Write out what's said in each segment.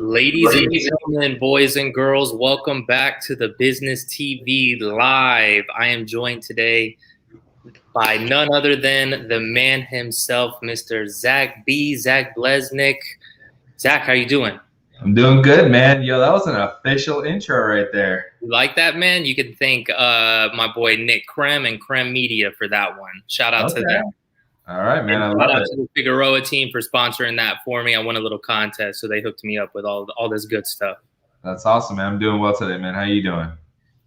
Ladies and gentlemen, boys and girls, welcome back to the Business TV Live. I am joined today by none other than the man himself, Mr. Zach Bleznick. Zach, how you doing? I'm doing good, man. Yo, that was an official intro right there. You like that, man? You can thank my boy Nick Krem and Krem Media for that one. Shout out to them. All right, man. I love Shout out it. to the Figueroa team for sponsoring that for me. I won a little contest, so they hooked me up with all this good stuff. That's awesome, man. I'm doing well today, man. How you doing?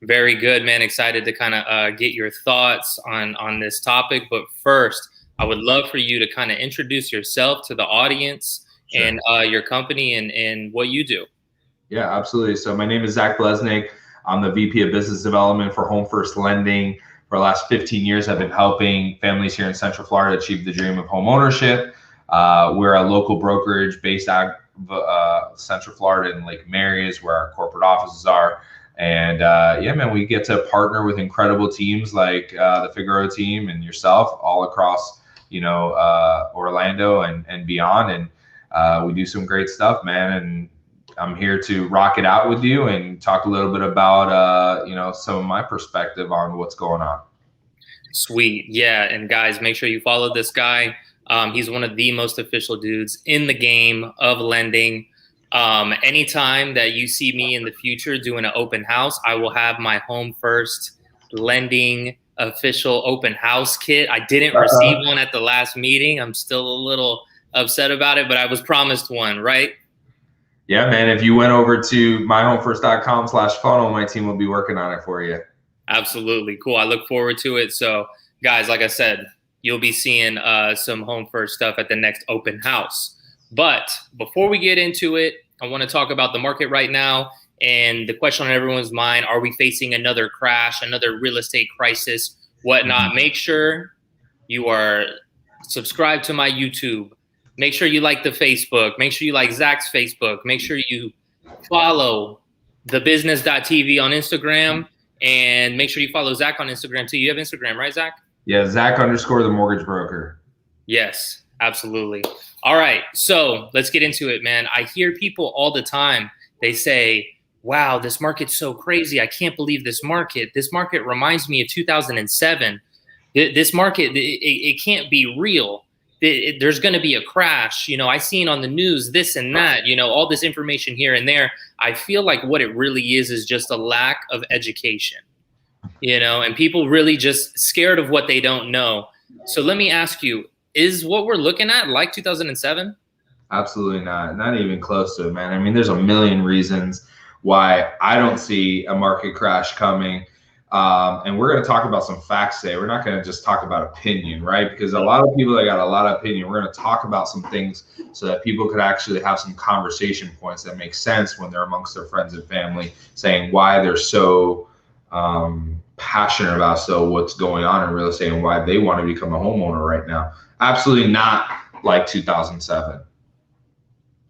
Very good, man. Excited to kind of get your thoughts on this topic. But first, I would love for you to kind of introduce yourself to the audience. Sure. And your company and what you do. Yeah, absolutely. So my name is Zach Bleznick. I'm the VP of Business Development for Home First Lending. For the last 15 years, I've been helping families here in Central Florida achieve the dream of home ownership. We're a local brokerage based out of Central Florida in Lake Mary is where our corporate offices are. And yeah, man, we get to partner with incredible teams like the Figueroa team and yourself all across, Orlando and beyond. And we do some great stuff, man. And I'm here to rock it out with you and talk a little bit about, some of my perspective on what's going on. Sweet. Yeah. And guys, make sure you follow this guy. He's one of the most official dudes in the game of lending. Anytime that you see me in the future doing an open house, I will have my Home First Lending official open house kit. I didn't receive one at the last meeting. I'm still a little upset about it, but I was promised one, right? Yeah, man. If you went over to myhomefirst.com/funnel, my team will be working on it for you. Absolutely. Cool. I look forward to it. So guys, like I said, you'll be seeing some Home First stuff at the next open house. But before we get into it, I want to talk about the market right now. And the question on everyone's mind, are we facing another crash, another real estate crisis, whatnot? Mm-hmm. Make sure you are subscribed to my YouTube. Make sure you like the Facebook. Make sure you like Zach's Facebook. Make sure you follow thebusiness.tv on Instagram. And make sure you follow Zach on Instagram too. You have Instagram, right, Zach? Yeah, Zach_the mortgage broker. Yes, absolutely. All right, so let's get into it, man. I hear people all the time. They say, wow, this market's so crazy. I can't believe this market. This market reminds me of 2007. This market, it can't be real. There's going to be a crash. I seen on the news this and that, all this information here and there. I feel like what it really is just a lack of education, and people really just scared of what they don't know. So let me ask you, is what we're looking at like 2007? Absolutely not. Not even close to it, man. I mean, there's a million reasons why I don't see a market crash coming. And we're going to talk about some facts today. We're not going to just talk about opinion, right? Because a lot of people that got a lot of opinion, we're going to talk about some things so that people could actually have some conversation points that make sense when they're amongst their friends and family, saying why they're so passionate about what's going on in real estate and why they want to become a homeowner right now. Absolutely not like 2007.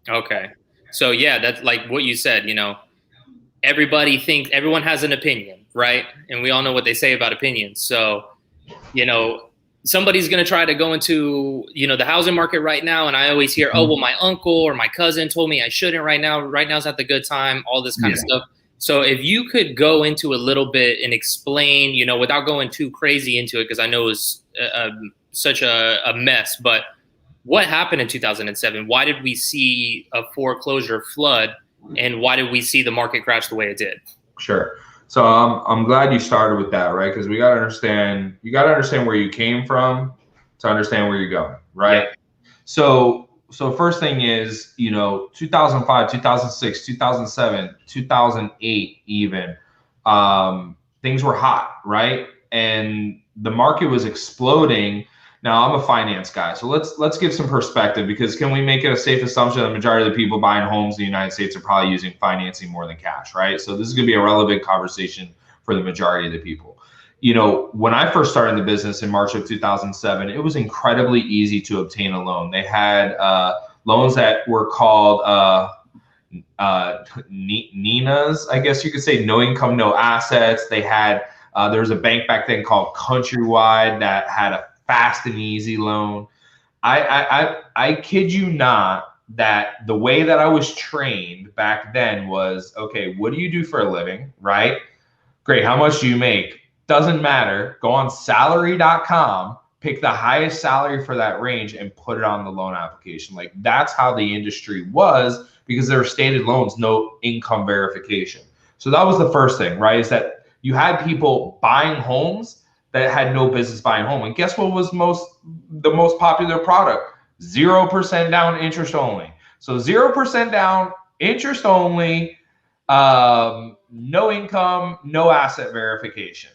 Okay. So yeah, that's like what you said, everyone has an opinion, right? And we all know what they say about opinions. So, somebody's going to try to go into, the housing market right now. And I always hear, oh, well, my uncle or my cousin told me I shouldn't right now. Right now's not the good time, all this kind of stuff. So if you could go into a little bit and explain, without going too crazy into it, because I know it was such a mess, but what happened in 2007? Why did we see a foreclosure flood? And why did we see the market crash the way it did? Sure. So I'm glad you started with that, right? Because you got to understand where you came from to understand where you're going, right? Yeah. So first thing is, 2005, 2006, 2007, 2008 even, things were hot, right? And the market was exploding. Now, I'm a finance guy, so let's give some perspective, because can we make it a safe assumption that the majority of the people buying homes in the United States are probably using financing more than cash, right? So this is going to be a relevant conversation for the majority of the people. When I first started the business in March of 2007, it was incredibly easy to obtain a loan. They had loans that were called NINAs, I guess you could say, no income, no assets. They had there was a bank back then called Countrywide that had a fast and easy loan. I kid you not, that the way that I was trained back then was, okay, what do you do for a living, right? Great, how much do you make? Doesn't matter. Go on salary.com, pick the highest salary for that range and put it on the loan application. Like that's how the industry was, because there were stated loans, no income verification. So that was the first thing, right? Is that you had people buying homes that had no business buying home. And guess what was the most popular product? 0% down, interest only. So 0% down, interest only, no income, no asset verification.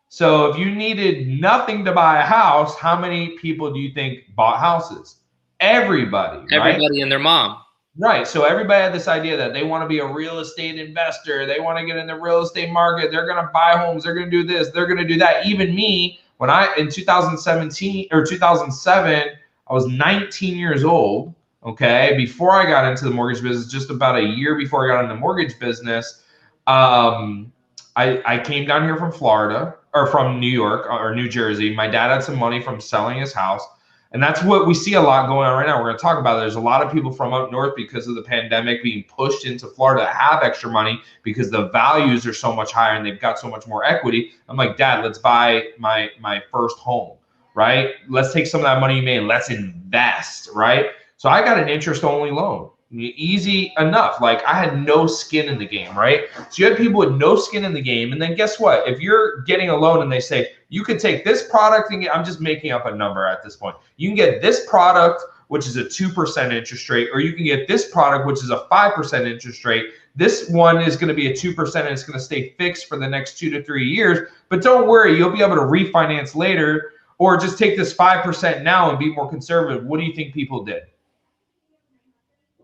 So if you needed nothing to buy a house, how many people do you think bought houses? Everybody, right? Everybody and their mom. Right. So everybody had this idea that they want to be a real estate investor. They want to get in the real estate market. They're going to buy homes. They're going to do this. They're going to do that. Even me, when in 2017 or 2007, I was 19 years old. Okay. Before I got into the mortgage business, just about a year before I got into the mortgage business, I came down here from Florida or from New York or New Jersey. My dad had some money from selling his house. And that's what we see a lot going on right now. We're going to talk about it. There's a lot of people from up north because of the pandemic being pushed into Florida that have extra money because the values are so much higher and they've got so much more equity. I'm like, Dad, let's buy my first home, right? Let's take some of that money you made. Let's invest, right? So I got an interest-only loan. Easy enough. Like I had no skin in the game, right? So you had people with no skin in the game. And then guess what? If you're getting a loan and they say, you could take this product and I'm just making up a number at this point. You can get this product, which is a 2% interest rate, or you can get this product, which is a 5% interest rate. This one is going to be a 2% and it's going to stay fixed for the next 2 to 3 years. But don't worry, you'll be able to refinance later, or just take this 5% now and be more conservative. What do you think people did?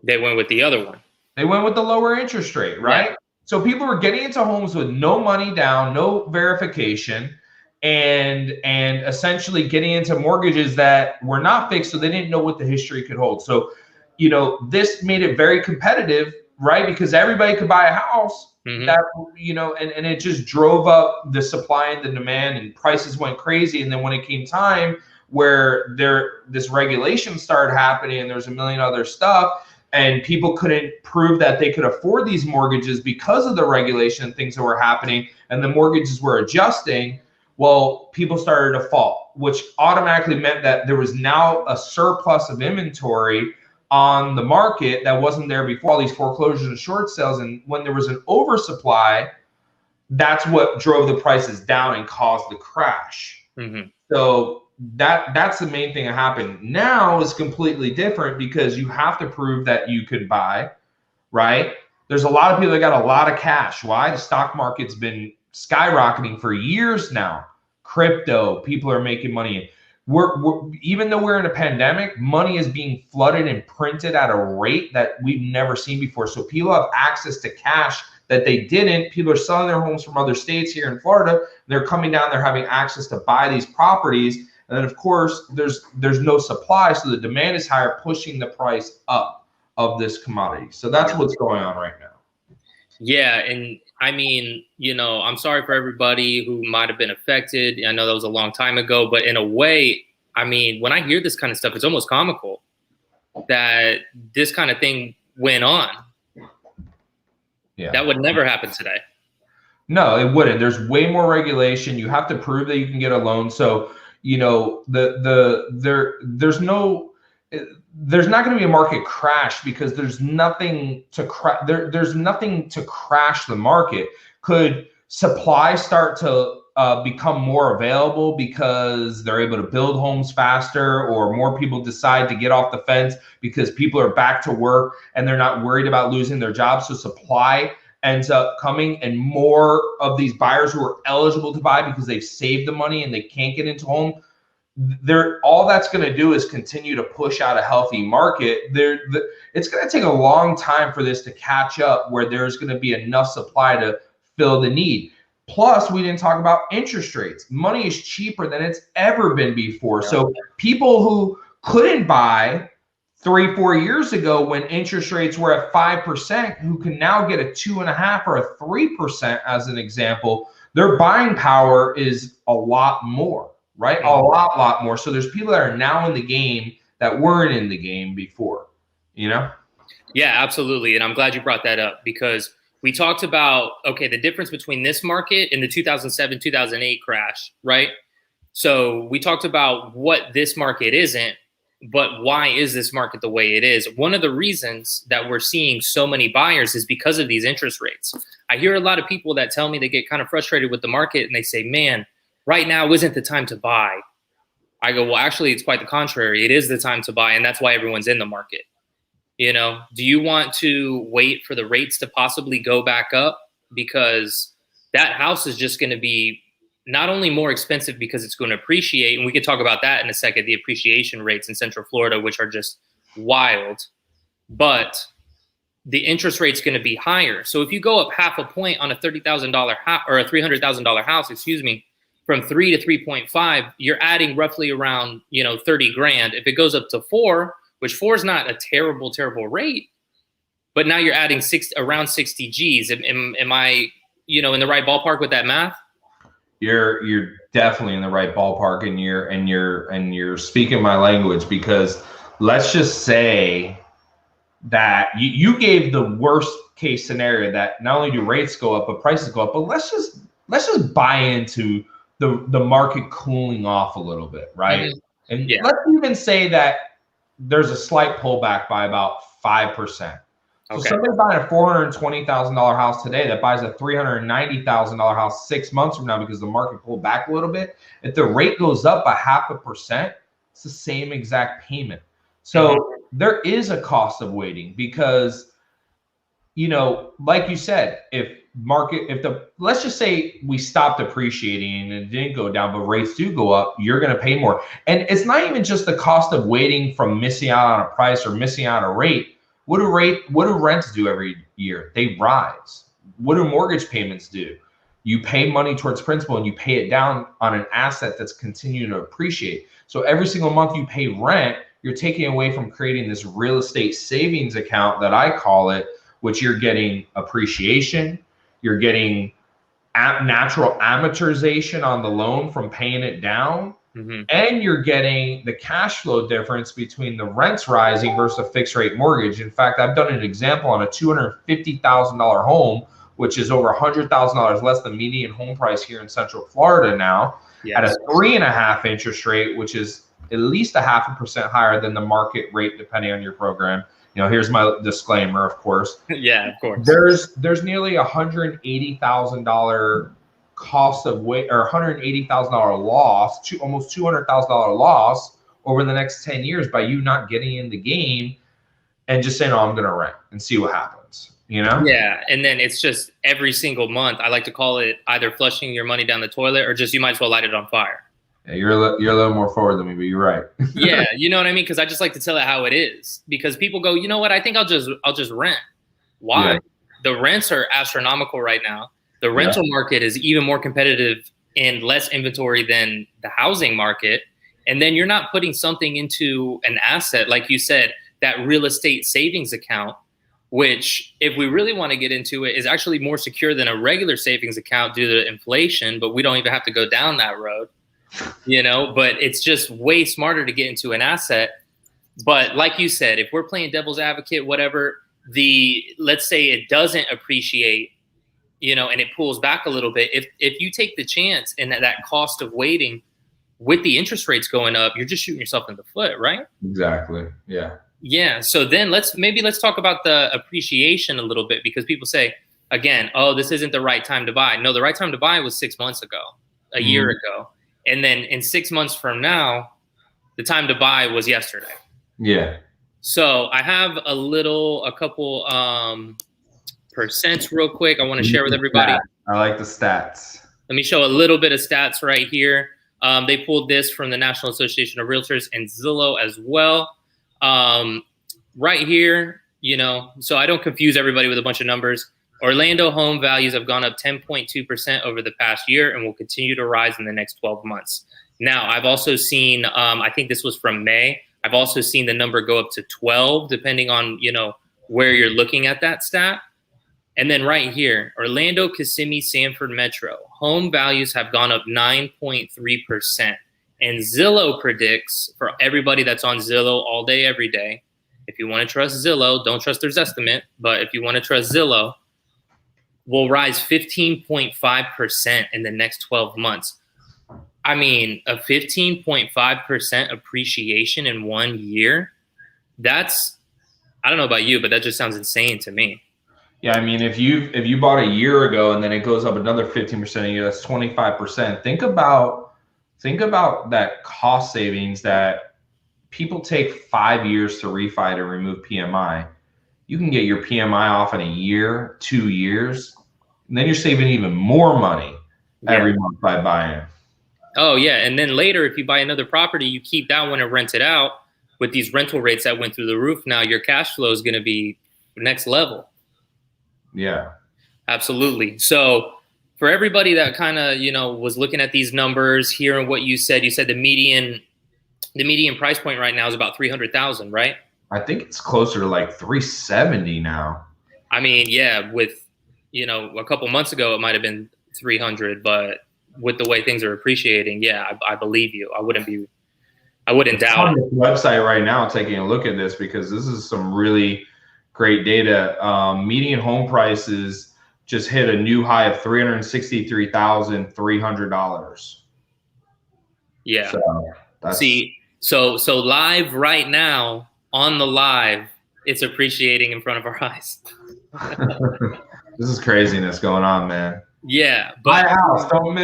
They went with the other one. They went with the lower interest rate, right? Yeah. So people were getting into homes with no money down, no verification, and essentially getting into mortgages that were not fixed, so they didn't know what the history could hold. So, you know, this made it very competitive, right? Because everybody could buy a house. That, you know, and it just drove up the supply and the demand, and prices went crazy. And then when it came time where this regulation started happening and there's a million other stuff, and people couldn't prove that they could afford these mortgages because of the regulation and things that were happening, and the mortgages were adjusting, well, people started to fall, which automatically meant that there was now a surplus of inventory on the market that wasn't there before, all these foreclosures and short sales. And when there was an oversupply, that's what drove the prices down and caused the crash. So that's the main thing that happened. Now is completely different because you have to prove that you could buy, right? There's a lot of people that got a lot of cash. Why? The stock market's been skyrocketing for years now. Crypto, people are making money. We're even though we're in a pandemic, money is being flooded and printed at a rate that we've never seen before. So people have access to cash that they didn't. People are selling their homes from other states here in Florida. They're coming down, they're having access to buy these properties. And then of course, there's no supply, so the demand is higher, pushing the price up of this commodity. So that's what's going on right now. Yeah, and I mean, you know, I'm sorry for everybody who might have been affected. I know that was a long time ago, but in a way, I mean, when I hear this kind of stuff, it's almost comical that this kind of thing went on. Yeah, that would never happen today. No, it wouldn't. There's way more regulation. You have to prove that you can get a loan. So, you know, there's not going to be a market crash because there's nothing to there's nothing to crash the market. Could supply start to become more available because they're able to build homes faster, or more people decide to get off the fence because people are back to work and they're not worried about losing their jobs? So supply ends up coming, and more of these buyers who are eligible to buy because they've saved the money and they can't get into home, all that's going to do is continue to push out a healthy market. It's going to take a long time for this to catch up, where there's going to be enough supply to fill the need. Plus, we didn't talk about interest rates. Money is cheaper than it's ever been before. So people who couldn't buy 3-4 years ago when interest rates were at 5%, who can now get a 2.5% or a 3% as an example, their buying power is a lot more, right? A lot more. So there's people that are now in the game that weren't in the game before. you know? Yeah, absolutely. And I'm glad you brought that up because we talked about, okay, the difference between this market and the 2007, 2008 crash, right? So we talked about what this market isn't, but why is this market the way it is? One of the reasons that we're seeing so many buyers is because of these interest rates. I hear a lot of people that tell me they get kind of frustrated with the market and they say, man, right now isn't the time to buy. I go, well, actually, it's quite the contrary. It is the time to buy, and that's why everyone's in the market. You know, do you want to wait for the rates to possibly go back up? Because that house is just going to be not only more expensive because it's going to appreciate, and we could talk about that in a second, the appreciation rates in Central Florida, which are just wild, but the interest rate's going to be higher. So if you go up half a point on a $30,000 house or a $300,000 house, excuse me, from 3 to 3.5, you're adding roughly around, 30 grand. If it goes up to 4, which 4 is not a terrible rate, but now you're adding around 60 G's. Am I, in the right ballpark with that math? You're definitely in the right ballpark, and you're speaking my language, because let's just say that you gave the worst case scenario, that not only do rates go up but prices go up, but let's just buy into the market cooling off a little bit, right? Mm-hmm. And let's even say that there's a slight pullback by about 5%. So somebody buying a $420,000 house today that buys a $390,000 house 6 months from now because the market pulled back a little bit, if the rate goes up by 0.5%, it's the same exact payment. So there is a cost of waiting, because, like you said, let's just say we stopped appreciating and it didn't go down, but rates do go up, you're going to pay more. And it's not even just the cost of waiting from missing out on a price or missing out on a rate. What do rents do every year? They rise. What do mortgage payments do? You pay money towards principal and you pay it down on an asset that's continuing to appreciate. So every single month you pay rent, you're taking away from creating this real estate savings account that I call it, which you're getting appreciation, you're getting natural amortization on the loan from paying it down, and you're getting the cash flow difference between the rents rising versus a fixed rate mortgage. In fact, I've done an example on a $250,000 home, which is over $100,000 less than median home price here in Central Florida now, at a 3.5 interest rate, which is at least 0.5% higher than the market rate, depending on your program. Here's my disclaimer, of course. Yeah, of course. There's nearly $180,000 cost of wait, or $180,000 loss, almost $200,000 loss over the next 10 years by you not getting in the game and just saying, "Oh, I'm going to rent and see what happens." Yeah, and then it's just every single month. I like to call it either flushing your money down the toilet or just you might as well light it on fire. Yeah, you're a little more forward than me, but you're right. Yeah, you know what I mean? Because I just like to tell it how it is. Because people go, you know what? I think I'll just rent. Why? Yeah. The rents are astronomical right now. The rental market is even more competitive and less inventory than the housing market. And then you're not putting something into an asset, like you said, that real estate savings account, which, if we really want to get into it, is actually more secure than a regular savings account due to inflation. But we don't even have to go down that road. But it's just way smarter to get into an asset. But like you said, if we're playing devil's advocate, whatever, let's say it doesn't appreciate, and it pulls back a little bit. If you take the chance and that cost of waiting with the interest rates going up, you're just shooting yourself in the foot, right? Exactly. Yeah. Yeah. So then let's talk about the appreciation a little bit, because people say, again, oh, this isn't the right time to buy. No, the right time to buy was 6 months ago, a year ago. And then in 6 months from now, the time to buy was yesterday. Yeah. So I have a couple percents real quick I want to share with everybody. I like the stats. Let me show a little bit of stats right here. They pulled this from the National Association of Realtors and Zillow as well. Right here, so I don't confuse everybody with a bunch of numbers. Orlando home values have gone up 10.2% over the past year and will continue to rise in the next 12 months. Now, I've also seen, I think this was from May, I've also seen the number go up to 12, depending on, where you're looking at that stat. And then right here, Orlando, Kissimmee, Sanford Metro, home values have gone up 9.3%. And Zillow predicts, for everybody that's on Zillow all day, every day, if you want to trust Zillow, don't trust their estimate, but if you want to trust Zillow, will rise 15.5% in the next 12 months. I mean, a 15.5% appreciation in 1 year, that's, I don't know about you, but that just sounds insane to me. Yeah, I mean, if you bought a year ago and then it goes up another 15% a year, that's 25%. Think about that cost savings that people take 5 years to refi to remove PMI. You can get your PMI off in a year, 2 years, and then you're saving even more money every month by buying. Oh yeah, and then later, if you buy another property, you keep that one and rent it out. With these rental rates that went through the roof, now your cash flow is going to be next level. Yeah, absolutely. So for everybody that kind of, was looking at these numbers, hearing what you said the median price point right now is about 300,000, right? I think it's closer to like 370 now. I mean, yeah, with, a couple months ago, it might've been 300, but with the way things are appreciating, yeah, I believe you. I wouldn't doubt on the website right now taking a look at this, because this is some really great data. Median home prices just hit a new high of $363,300. Yeah. So so live right now on the live, it's appreciating in front of our eyes. This is craziness going on, man. Yeah, but buy a house. Don't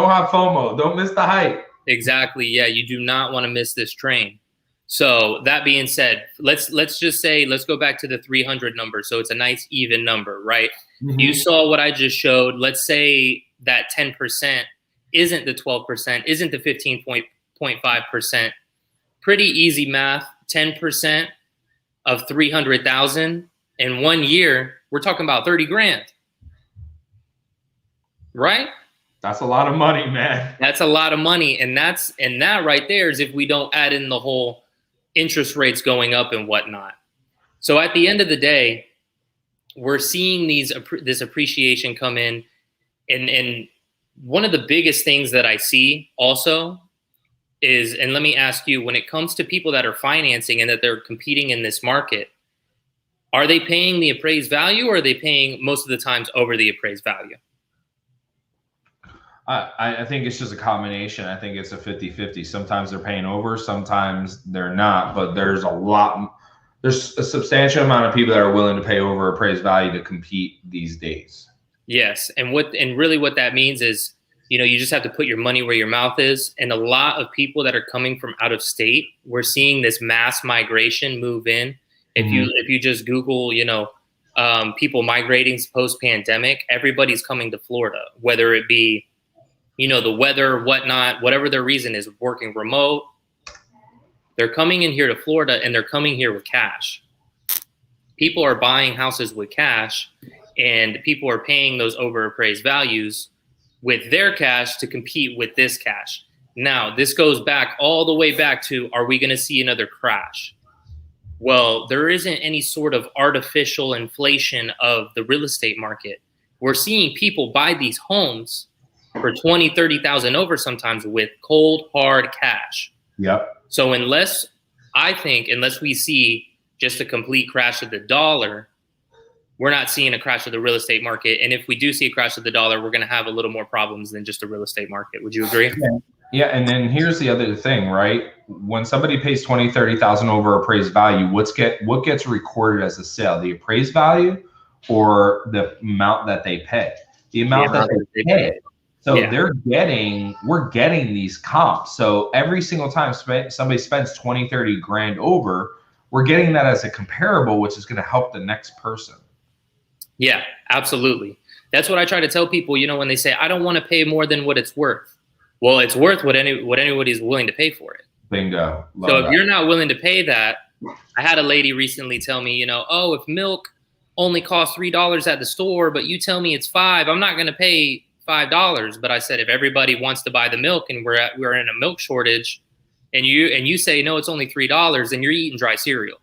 have FOMO. Don't miss the hype. Exactly. Yeah, you do not want to miss this train. So that being said, let's just say, let's go back to the 300 number. So it's a nice even number, right? Mm-hmm. You saw what I just showed. Let's say that 10% isn't the 12%, isn't the 15.5%. Pretty easy math. 10% of 300,000 in 1 year, we're talking about 30 grand. Right? That's a lot of money, man. That's a lot of money. And that right there is if we don't add in the whole interest rates going up and whatnot. So at the end of the day, we're seeing this appreciation come in. And one of the biggest things that I see also is, and let me ask you, when it comes to people that are financing and that they're competing in this market, are they paying the appraised value, or are they paying most of the times over the appraised value? I think it's just a combination. I think it's a 50-50. Sometimes they're paying over, sometimes they're not, but there's a substantial amount of people that are willing to pay over appraised value to compete these days. Yes. And really what that means is, you just have to put your money where your mouth is. And a lot of people that are coming from out of state, we're seeing this mass migration move in. If you just Google, people migrating post pandemic, everybody's coming to Florida, whether it be, the weather, whatnot, whatever their reason is, working remote. They're coming in here to Florida, and they're coming here with cash. People are buying houses with cash, and people are paying those overappraised values with their cash to compete with this cash. Now, this goes back all the way back to, are we going to see another crash? Well, there isn't any sort of artificial inflation of the real estate market. We're seeing people buy these homes for 20, 30,000 over sometimes with cold, hard cash. Yep. So unless we see just a complete crash of the dollar, we're not seeing a crash of the real estate market. And if we do see a crash of the dollar, we're going to have a little more problems than just the real estate market. Would you agree? Yeah. And then here's the other thing, right? When somebody pays 20, 30,000 over appraised value, what gets recorded as a sale? The appraised value or the amount that they pay? The amount that they pay. So we're getting these comps. So every single time somebody spends 20, 30 grand over, we're getting that as a comparable, which is going to help the next person. Yeah, absolutely. That's what I try to tell people, when they say, I don't want to pay more than what it's worth. Well, it's worth what anybody's willing to pay for it. Bingo. If you're not willing to pay that, I had a lady recently tell me, if milk only costs $3 at the store, but you tell me it's $5, I'm not going to pay $5. But I said, if everybody wants to buy the milk and we're in a milk shortage, and you say no, it's only $3, then you're eating dry cereal.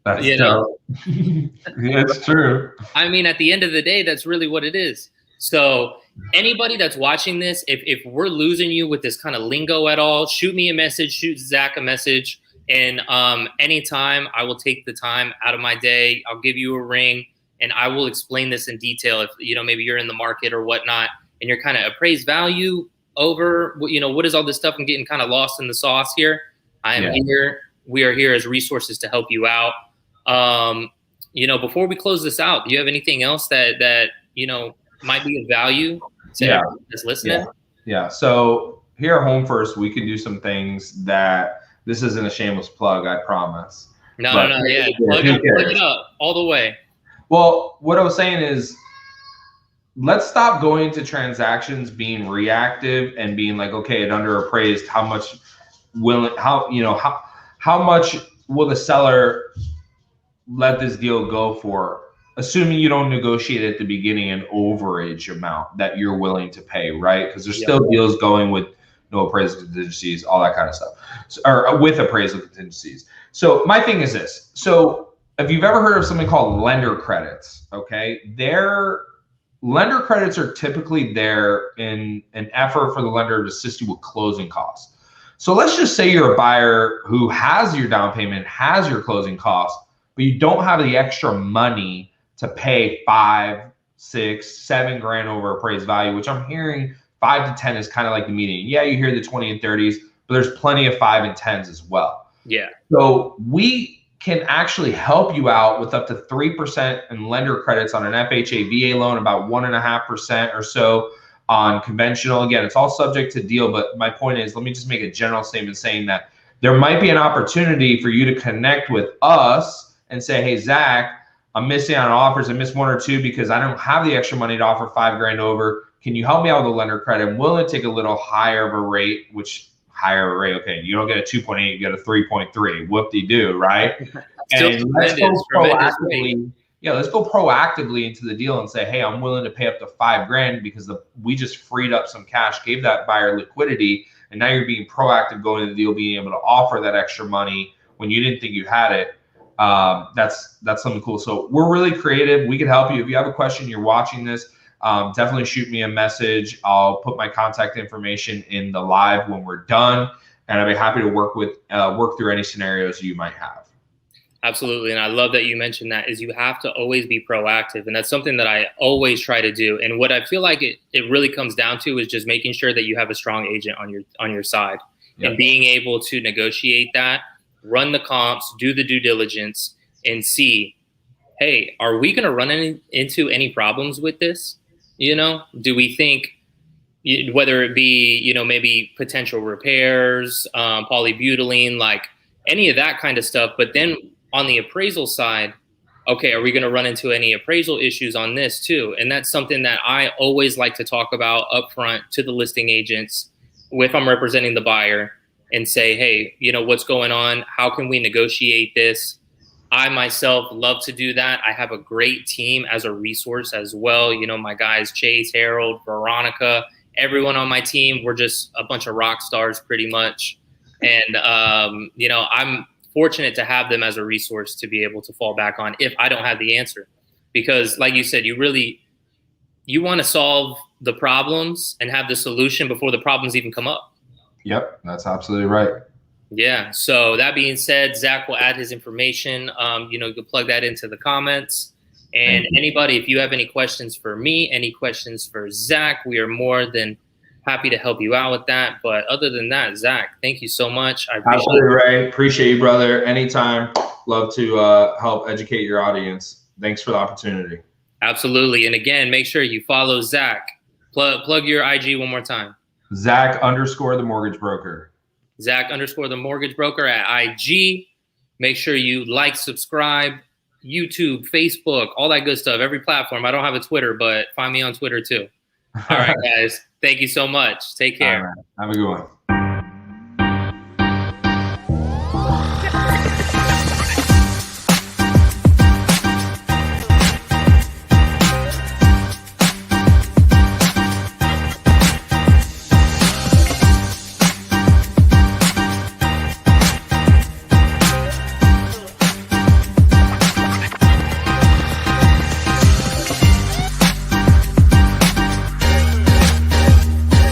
That's it's true. I mean, at the end of the day, that's really what it is. So anybody that's watching this, if we're losing you with this kind of lingo at all, shoot me a message, shoot Zach a message, And anytime I will take the time out of my day, I'll give you a ring and I will explain this in detail. If, maybe you're in the market or whatnot and you're kind of appraised value over, what is all this stuff? I'm getting kind of lost in the sauce here. I am here. We are here as resources to help you out. Before we close this out, do you have anything else that might be of value to everyone that's listening? Yeah. So here at Home First, we can do some things that this isn't a shameless plug, I promise. No. Yeah, plug it up all the way. Well, what I was saying is, let's stop going to transactions being reactive and being like, okay, it underappraised. How much will the seller let this deal go for? Assuming you don't negotiate at the beginning an overage amount that you're willing to pay, right? Because there's still deals going with no appraisal contingencies, all that kind of stuff, or with appraisal contingencies. So my thing is this. So if you've ever heard of something called lender credits, okay, lender credits are typically there in an effort for the lender to assist you with closing costs. So let's just say you're a buyer who has your down payment, has your closing costs, but you don't have the extra money to pay $5, $6, $7 over appraised value, which I'm hearing 5 to 10 is kind of like the median. Yeah, you hear the 20 and 30s, but there's plenty of 5 and 10s as well. Yeah. So we can actually help you out with up to 3% in lender credits on an FHA VA loan, about 1.5% or so on conventional. Again, it's all subject to deal, but my point is, let me just make a general statement saying that there might be an opportunity for you to connect with us and say, hey, Zach, I'm missing on offers. I missed 1 or 2 because I don't have the extra money to offer $5,000 over. Can you help me out with a lender credit? I'm willing to take a little higher of a rate, okay, you don't get a 2.8, you get a 3.3. Whoop-de-doo, right? And let's go proactively. Yeah, let's go proactively into the deal and say, hey, I'm willing to pay up to $5,000 because we just freed up some cash, gave that buyer liquidity, and now you're being proactive going into the deal, being able to offer that extra money when you didn't think you had it. That's something cool. So we're really creative. We can help you. If you have a question, you're watching this, definitely shoot me a message. I'll put my contact information in the live when we're done, and I'd be happy to work through any scenarios you might have. Absolutely. And I love that you mentioned that, is you have to always be proactive. And that's something that I always try to do. And what I feel like it really comes down to is just making sure that you have a strong agent on your side, and being able to negotiate that, run the comps, do the due diligence, and see, hey, are we going to run into any problems with this? Do we think, whether it be, maybe potential repairs, polybutylene, like any of that kind of stuff. But then on the appraisal side, okay, are we going to run into any appraisal issues on this too? And that's something that I always like to talk about upfront to the listing agents if I'm representing the buyer, and say, hey, what's going on? How can we negotiate this? I myself love to do that. I have a great team as a resource as well. My guys, Chase, Harold, Veronica, everyone on my team, we're just a bunch of rock stars pretty much. And, I'm fortunate to have them as a resource to be able to fall back on if I don't have the answer. Because like you said, you want to solve the problems and have the solution before the problems even come up. Yep, that's absolutely right. Yeah. So that being said, Zach will add his information. You can plug that into the comments. And anybody, if you have any questions for me, any questions for Zach, we are more than happy to help you out with that. But other than that, Zach, thank you so much. I appreciate it. Ray. Appreciate you, brother. Anytime. Love to help educate your audience. Thanks for the opportunity. Absolutely. And again, make sure you follow Zach. Plug your IG one more time. Zach_the mortgage broker. Zach_the mortgage broker at IG. Make sure you like, subscribe, YouTube, Facebook, all that good stuff. Every platform. I don't have a Twitter, but find me on Twitter too. All right, guys. Thank you so much. Take care. All right. Have a good one.